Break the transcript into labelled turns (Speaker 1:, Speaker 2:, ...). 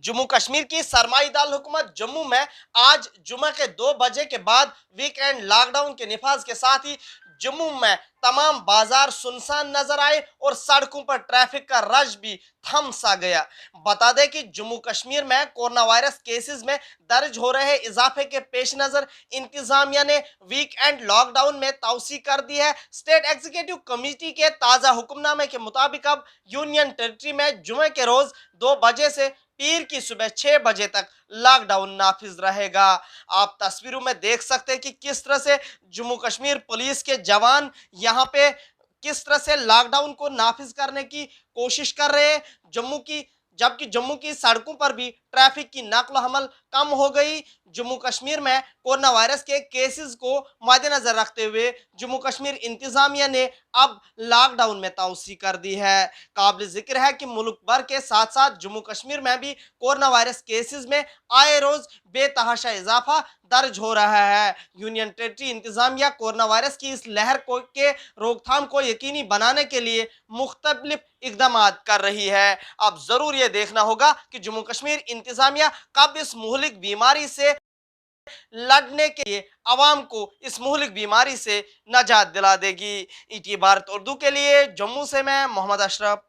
Speaker 1: जम्मू कश्मीर की सरमाईदार हुकूमत जम्मू में आज जुमे के 2 बजे के बाद वीकेंड लॉकडाउन के निफाज के साथ ही जम्मू में तमाम बाजार सुनसान नजर आए और सड़कों पर ट्रैफिक का रश भी थम सा गया। बता दें कि जम्मू कश्मीर में कोरोना वायरस केसेस में दर्ज हो रहे इजाफे के पेश नजर इंतजामिया ने वीकेंड लॉकडाउन में तौसी कर दी है। स्टेट एग्जीक्यूटिव कमेटी के ताज़ा हुक्मनामे के मुताबिक अब यूनियन टेरिटरी में जुमे के रोज 2 बजे से पीर की सुबह 6 बजे तक लॉकडाउन नाफिज रहेगा। आप तस्वीरों में देख सकते हैं कि किस तरह से जम्मू कश्मीर पुलिस के जवान यहाँ पे किस तरह से लॉकडाउन को नाफिज करने की कोशिश कर रहे हैं। जबकि जम्मू की सड़कों पर भी ट्रैफिक की नकल हमल कम हो गई। जम्मू कश्मीर में कोरोना वायरस के केसेस को मद्देनजर रखते हुए जम्मू कश्मीर इंतजामिया ने अब लॉकडाउन में तौसी कर दी है। काबिल जिक्र है कि मुल्क भर के साथ साथ जम्मू कश्मीर में भी कोरोना वायरस केसेस में आए रोज बेतहाशा इजाफा दर्ज हो रहा है। यूनियन टेरिटरी इंतजामिया कोरोना वायरस की इस लहर के रोकथाम को यकीनी बनाने के लिए मुख्तलिफ इकदाम कर रही है। अब जरूर ये देखना होगा कि जम्मू कश्मीर इंतजामिया कब इस मुहलिक बीमारी से लड़ने के लिए अवाम को इस मुहलिक बीमारी से नजात दिला देगी। ईटी भारत उर्दू के लिए जम्मू से मैं मोहम्मद अशरफ।